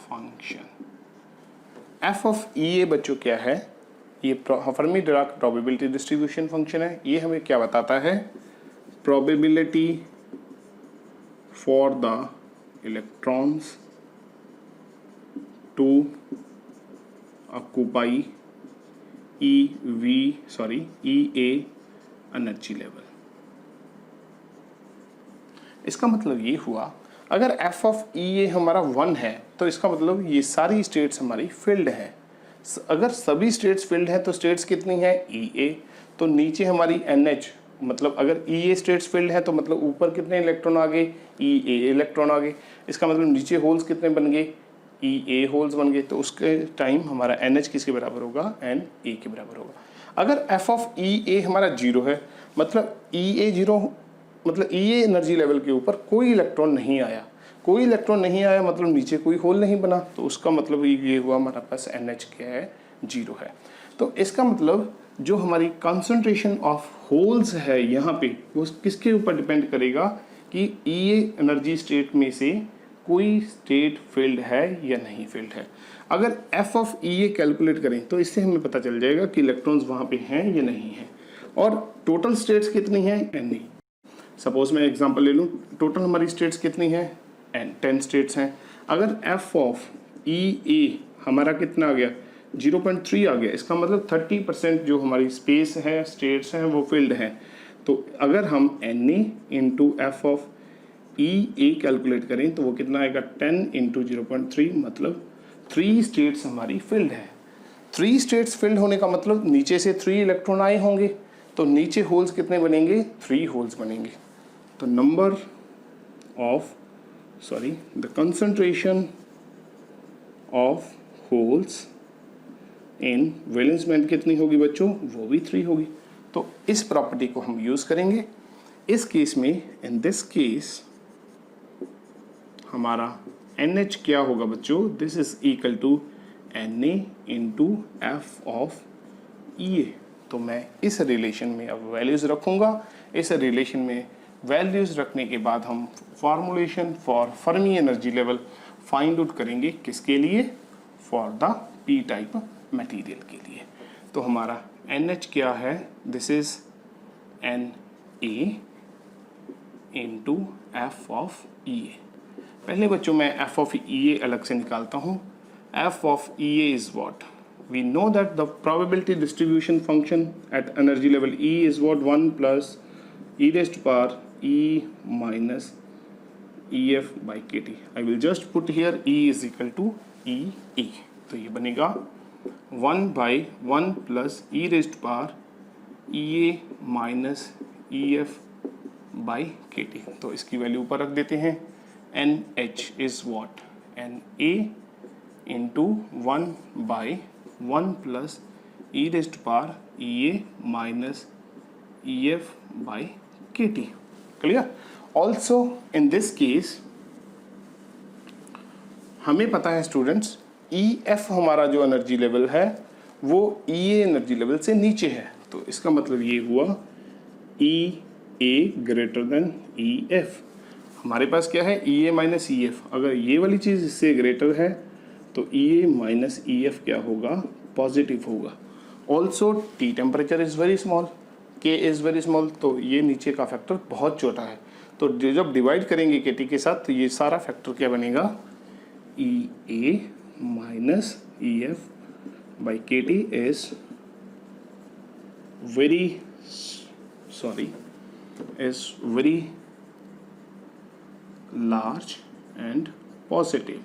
function। f of E बच्चों क्या है, ये फर्मी-डिराक प्रोबेबिलिटी डिस्ट्रीब्यूशन फंक्शन है। ये हमें क्या बताता है, probability for the electrons to occupy EA energy level. इसका मतलब ये हुआ, अगर f ऑफ EA हमारा 1 है तो इसका मतलब ये सारी स्टेट्स हमारी फील्ड है। अगर सभी स्टेट्स फील्ड है तो स्टेट्स कितनी है, EA। तो नीचे हमारी NH, मतलब अगर EA स्टेट्स फील्ड है तो मतलब ऊपर कितने इलेक्ट्रॉन आ गए, EA इलेक्ट्रॉन आ गए। इसका मतलब नीचे होल्स कितने बन गए, EA होल्स बन गए। तो उसके टाइम हमारा NH किसके बराबर होगा, NA के बराबर होगा। अगर f ऑफ EA हमारा 0 है, मतलब EA 0, मतलब EA एनर्जी लेवल के ऊपर कोई इलेक्ट्रॉन नहीं आया। कोई इलेक्ट्रॉन नहीं आया मतलब नीचे कोई होल नहीं बना। तो उसका मतलब ये हुआ हमारा पास NH क्या है, 0 है। तो इसका मतलब जो हमारी कंसंट्रेशन ऑफ होल्स है यहाँ पे, वो किसके ऊपर डिपेंड करेगा कि EA एनर्जी स्टेट में से कोई स्टेट फील्ड है या नहीं फील्ड है। अगर f ऑफ EA कैलकुलेट करें तो इससे हमें पता चल जाएगा कि इलेक्ट्रॉन्स वहाँ पे हैं या नहीं है। और टोटल स्टेट्स कितनी हैं, N। सपोज मैं एग्जांपल ले लूँ, टोटल हमारी स्टेट्स कितनी हैं, 10 स्टेट्स हैं। अगर f ऑफ EA हमारा कितना आ गया, 0.3 आ गया। इसका मतलब 30% जो हमारी स्पेस है, स्टेट्स हैं, वो फील्ड हैं। तो अगर हम Na into F of EA calculate करें तो वो कितना आएगा, 10 इंटू 0.3, मतलब 3 स्टेट्स हमारी फील्ड है। 3 स्टेट्स फील्ड होने का मतलब नीचे से 3 इलेक्ट्रॉन आए होंगे। तो नीचे होल्स कितने बनेंगे, 3 होल्स बनेंगे। तो number of the concentration of holes in valence band कितनी होगी बच्चों, वो भी 3 होगी। तो इस प्रॉपर्टी को हम यूज करेंगे इस केस में। इन दिस केस हमारा NH क्या होगा बच्चों, this is equal to Na into F of EA। तो मैं इस रिलेशन में अब वैल्यूज रखूंगा। इस रिलेशन में वैल्यूज रखने के बाद हम formulation for Fermi energy level find out करेंगे, किसके लिए, for the P type material के लिए। तो हमारा NH क्या है, this is Na into F of EA। पहले बच्चों मैं f ऑफ EA अलग से निकालता हूँ। f of EA is what, we know that the probability distribution function at energy level E is what, 1 plus e raised power E minus EF by KT। I will just put here E is equal to EE। तो ये बनेगा 1/1 plus e raised power EA minus EF by KT। तो इसकी value ऊपर रख देते हैं। NH is what, Na into 1/1 plus e raised to power EA minus EF by KT. Clear? Also in this case हमें पता है स्टूडेंट्स, EF हमारा जो एनर्जी लेवल है वो EA एनर्जी लेवल से नीचे है। तो इसका मतलब ये हुआ EA ग्रेटर देन EF। हमारे पास क्या है, EA माइनस EF। अगर ये वाली चीज़ इससे ग्रेटर है तो EA माइनस EF क्या होगा, पॉजिटिव होगा। Also T temperature is very small, K is very small. तो ये नीचे का फैक्टर बहुत छोटा है। तो जब डिवाइड करेंगे KT के साथ तो ये सारा फैक्टर क्या बनेगा, EA minus EF by KT is very large and positive,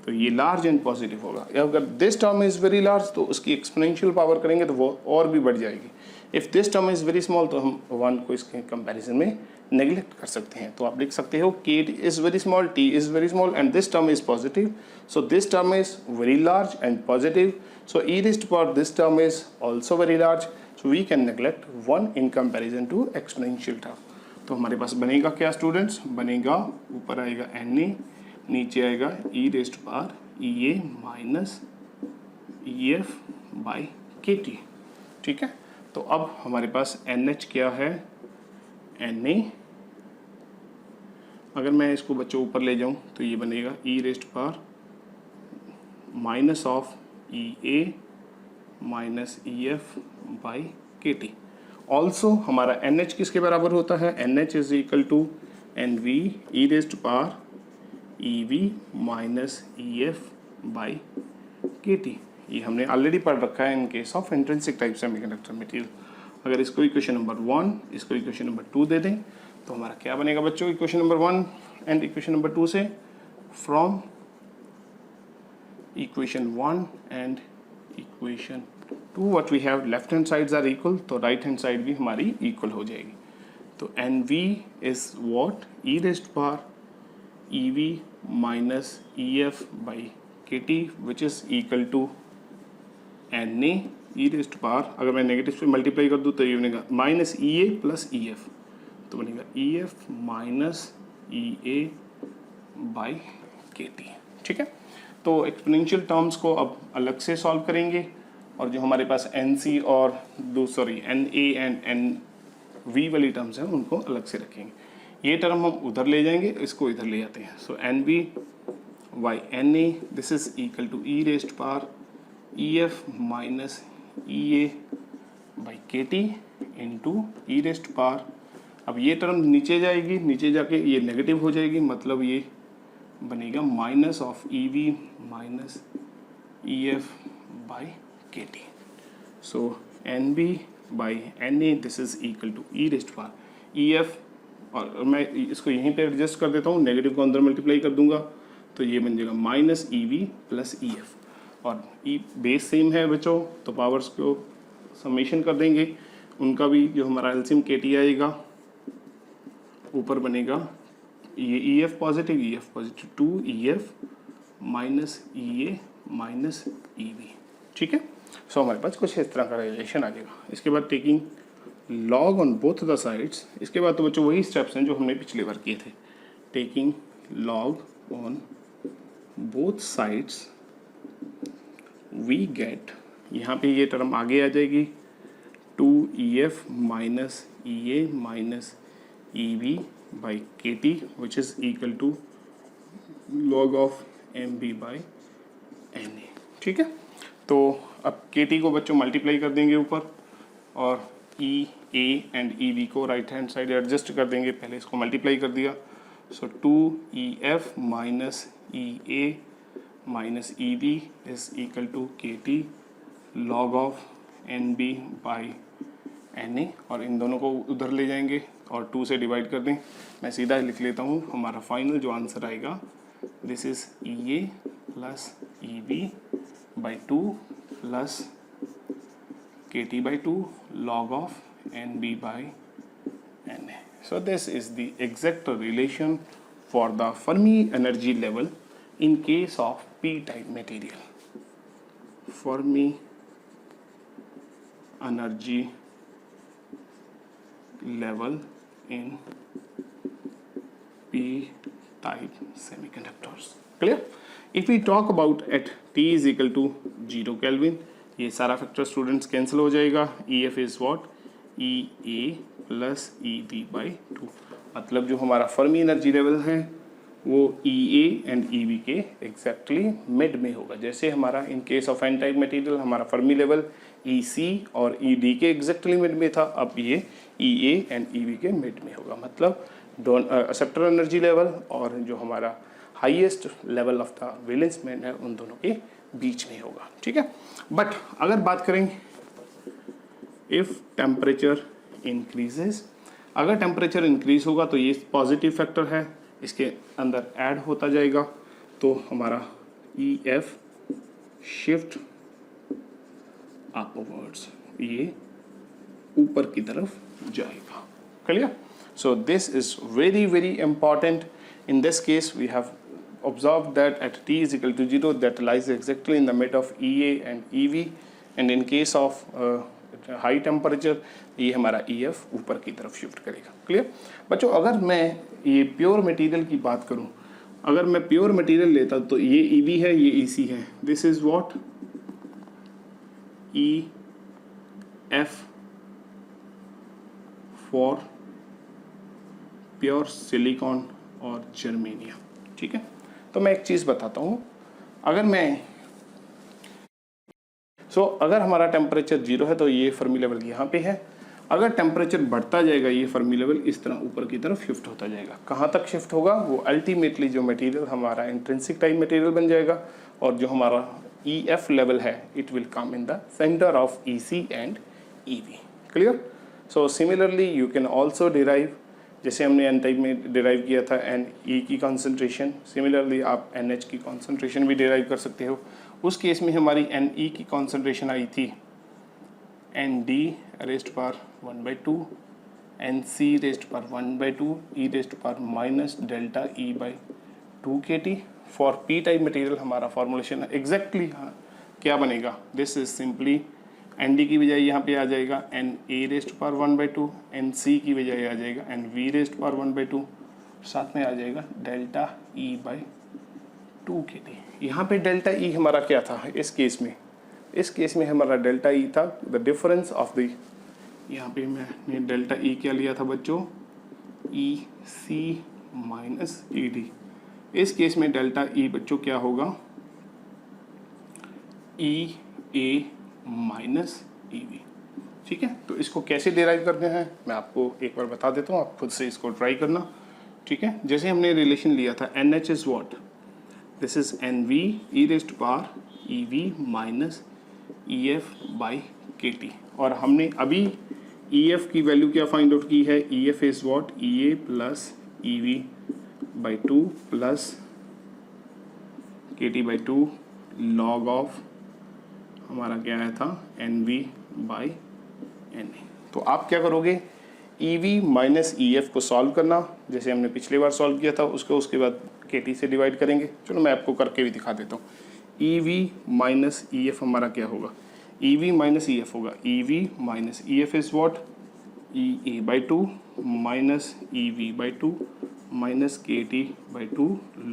तो ये लार्ज एंड पॉजिटिव होगा। या अगर this term is very large तो उसकी एक्सपोनेंशियल पावर करेंगे तो वो और भी बढ़ जाएगी। If this term is very small तो हम 1 को इसके कंपैरिजन में नेग्लेक्ट कर सकते हैं। तो आप लिख सकते हो k is very small, t is very small and this term is positive, so this term is very large and positive, so e raised to power this term is also very large, so we can neglect 1 in comparison to exponential term। तो हमारे पास बनेगा क्या students, बनेगा ऊपर आएगा na, नीचे आएगा e raised to power ea minus ef by kt। ठीक है, तो अब हमारे पास NH क्या है, Na, अगर मैं इसको बच्चों ऊपर ले जाऊं तो ये बनेगा e raised to power minus of Ea minus Ef by Kt। Also हमारा NH किसके बराबर होता है, NH is equal to NV e raised to power EV minus EF by Kt। ये हमने ऑलरेडी पढ़ रखा है in case of intrinsic type semiconductor material. अगर इसको इक्वेशन नंबर 1, इसको इक्वेशन नंबर 2 दे दें तो हमारा क्या बनेगा बच्चों, equation number 1 and equation number 2 से, from equation 1 and equation 2 what we have left hand sides are equal, तो राइट हैंड साइड भी हमारी इक्वल हो जाएगी। तो NV is what, e raised to power EV minus EF by KT which is equal to Na e raised to power, अगर मैं negative से multiply कर दूँ तो ये बनेगा माइनस EA प्लस EF, तो बनेगा EF minus EA by KT। ठीक है, तो एक्सपोनेंशियल टर्म्स को अब अलग से सॉल्व करेंगे और जो हमारे पास NC और NA एंड NV वाली टर्म्स हैं उनको अलग से रखेंगे। ये टर्म हम उधर ले जाएंगे, इसको इधर ले जाते हैं। So NV by NA this is equal to e raised to power EF minus EA by KT into e raised to power, अब ये टर्म नीचे जाएगी, नीचे जाके ये नेगेटिव हो जाएगी, मतलब ये बनेगा minus of EV minus EF by KT। So NB by NA this is equal to e raised to power EF, और मैं इसको यहीं पे एडजस्ट कर देता हूँ, नेगेटिव को अंदर मल्टीप्लाई कर दूंगा तो ये बन जाएगा माइनस EV प्लस EF, और ई बेस सेम है बच्चों तो पावर्स को समेशन कर देंगे, उनका भी जो हमारा एलसीएम KT आएगा ऊपर बनेगा ये EF positive 2 EF minus EA minus EB। ठीक है, सो हमारे पास कुछ इस तरह का रिलेशन आ जाएगा। इसके बाद taking log on both the sides, इसके बाद तो बच्चों वही स्टेप्स हैं जो हमने पिछली बार किए थे। Taking log on both sides we get, यहाँ पे ये टर्म आगे आ जाएगी 2 EF minus EA minus EB by KT which is equal to log of MB by NA। ठीक है, तो अब KT को बच्चों मल्टीप्लाई कर देंगे ऊपर और EA एंड EB को राइट हैंड साइड एडजस्ट कर देंगे, पहले इसको मल्टीप्लाई कर दिया, so 2 EF minus EA minus EB is equal to KT log of NB by NA, और इन दोनों को उधर ले जाएंगे और 2 से डिवाइड कर दें। मैं सीधा लिख लेता हूँ, हमारा फाइनल जो आंसर आएगा this is EA plus EB by 2 plus KT by 2 log of NB by NA. So this is the exact relation for the Fermi energy level in case of p-type material. Fermi energy level in p-type semiconductors. Clear? If we talk about at T is equal to 0 Kelvin, ये सारा factor students cancel हो जाएगा। EF is what, EA plus EB by 2, मतलब जो हमारा Fermi energy level है वो EA and EB के एग्जैक्टली मिड में होगा। जैसे हमारा in case of N type material हमारा फर्मी लेवल EC और ED के एग्जैक्टली मिड में था, अब ये EA एंड EB के मिड में होगा, मतलब एक्सेप्टर एनर्जी लेवल और जो हमारा highest level of the valence band है उन दोनों के बीच में होगा। ठीक है, बट अगर बात करें इफ टेम्परेचर इंक्रीजेस, अगर टेम्परेचर इंक्रीज होगा तो ये पॉजिटिव फैक्टर है, इसके अंदर ऐड होता जाएगा, तो हमारा ई एफ शिफ्ट अपवर्ड्स, ये ऊपर की तरफ जाएगा। Clear? So this is very very important. In this case, we have observed that at t is equal to 0, that lies exactly in the mid of EA and EV, and in case of high temperature, ये हमारा EF ऊपर की तरफ shift करेगा। Clear बच्चों? अगर मैं ये प्योर मटेरियल की बात करूं, अगर मैं प्योर मटेरियल लेता तो ये EB है, ये EC है। This is what EF for pure silicon और जर्मेनियम। ठीक है, तो मैं एक चीज़ बताता हूँ, अगर मैं अगर हमारा टेम्परेचर 0 है तो ये फर्मी लेवल यहाँ पे है। अगर टेम्परेचर बढ़ता जाएगा, ये फर्मी लेवल इस तरह ऊपर की तरफ शिफ्ट होता जाएगा। कहाँ तक शिफ्ट होगा? वो अल्टीमेटली जो मटेरियल हमारा इंट्रिंसिक टाइप मटेरियल बन जाएगा, और जो हमारा EF लेवल है, it will come in the centre of EC and EV। Clear? So similarly you can also derive, जैसे हमने एन टाइप में डिराइव किया था Ne की कॉन्सेंट्रेशन, सिमिलरली आप NH की कॉन्सेंट्रेशन भी डिराइव कर सकते हो। उस केस में हमारी Ne की कॉन्सेंट्रेशन आई थी Nd रेस्ट पर 1/2, Nc रेस्ट पर 1/2, E रेस्ट पर minus delta E/2 kT। For P type material हमारा फॉर्मुलेशन एग्जैक्टली क्या बनेगा? दिस इज सिंपली Nd की बजाय यहाँ पे आ जाएगा Na रेस्ट पर 1/2, Nc की बजाय आ जाएगा Nv रेस्ट पर 1/2, साथ में आ जाएगा डेल्टा E/2 kT। यहाँ पे डेल्टा E हमारा क्या था इस केस में? इस केस में हमारा डेल्टा E था द डिफरेंस ऑफ द, यहाँ पे मैंने डेल्टा E क्या लिया था बच्चों? EC minus ED। इस केस में डेल्टा E बच्चों क्या होगा? EA minus EV। ठीक है, तो इसको कैसे डिराइव करते हैं मैं आपको एक बार बता देता हूँ, आप खुद से इसको ट्राई करना। ठीक है, जैसे हमने रिलेशन लिया था NH is what? This is NV e raised power EV minus EF/kT, और हमने अभी EF की वैल्यू क्या फाइंड आउट की है? EF is what? EA plus EV/2 plus KT/2 log of हमारा क्या आया था? NV/NA। तो आप क्या करोगे? EV माइनस EF को सॉल्व करना, जैसे हमने पिछली बार सॉल्व किया था उसके बाद KT से डिवाइड करेंगे। चलो मैं आपको करके भी दिखा देता हूँ। EV माइनस EF हमारा क्या होगा? EV माइनस EF होगा EV minus EF is what? EA/2 minus EV/2 minus KT/2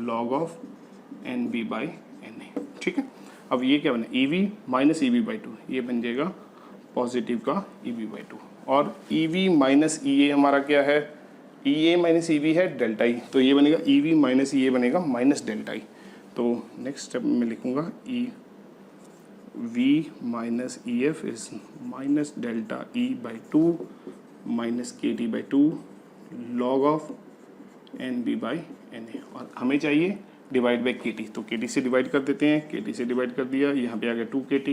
log of NV/NA। ठीक है, अब ये क्या बना? EV माइनस EV/2, ये बन जाएगा पॉजिटिव का EV/2, और EV माइनस EA हमारा क्या है? EA माइनस EV है डेल्टा E, तो ये बनेगा EV माइनस EA बनेगा माइनस डेल्टा E। तो नेक्स्ट स्टेप में लिखूँगा EV minus EF is minus delta E/2 minus KT/2 log of NV/NA, और हमें चाहिए डिवाइड बाई KT, तो KT से डिवाइड कर देते हैं। KT से डिवाइड कर दिया, यहाँ पे आ गया 2 KT,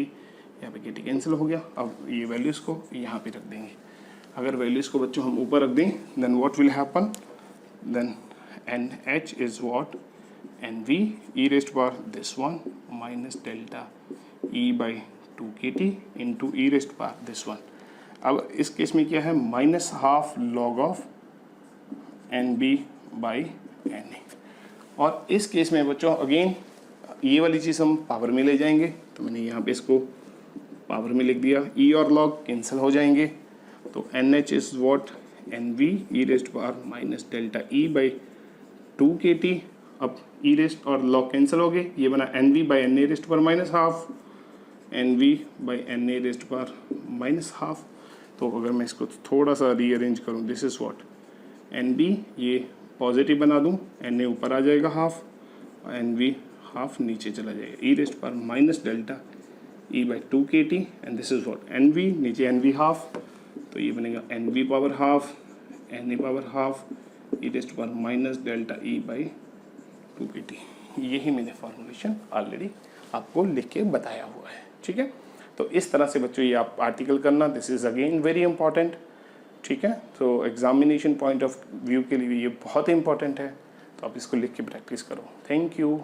यहाँ पे KT कैंसिल हो गया। अब ये वैल्यूज़ को यहाँ पे रख देंगे। अगर वैल्यूज़ को बच्चों हम ऊपर रख दें, then what will happen? Then NH is what? NV e raised power this one minus delta E/2 KT into E raised power this one. अब इस केस में क्या है? Minus half log of NB/NA, और इस केस में बच्चों again ये वाली चीज़ हम पावर में ले जाएंगे, तो मैंने यहाँ पे इसको पावर में लिख दिया। E और लॉग कैंसिल हो जाएंगे, तो NH is what? NV e raised power minus delta E/2 KT। अब E रेस्ट और लॉग कैंसिल हो गए, ये बना NV/NA rest power minus half, NV/NA rest power minus half. तो अगर मैं इसको थोड़ा सा रीअरेंज करूँ, दिस इज व्हाट? NB ये पॉजिटिव बना दूं, NA ऊपर आ जाएगा हाफ, NV हाफ नीचे चला जाएगा, E रेस्ट पर minus delta E/2 KT, and this is what? NV नीचे NV हाफ, तो ये बनेगा NV power half, NA power half, E rest पर माइनस डेल्टा E/2 KT। यही मैंने फॉर्मुलेशन ऑलरेडी आपको लिख के बताया हुआ है। ठीक है, तो इस तरह से बच्चों ये आप आर्टिकल करना, this is again very important. ठीक है, तो एग्जामिनेशन पॉइंट ऑफ व्यू के लिए ये बहुत इंपॉर्टेंट है। तो आप इसको लिख के प्रैक्टिस करो। Thank you.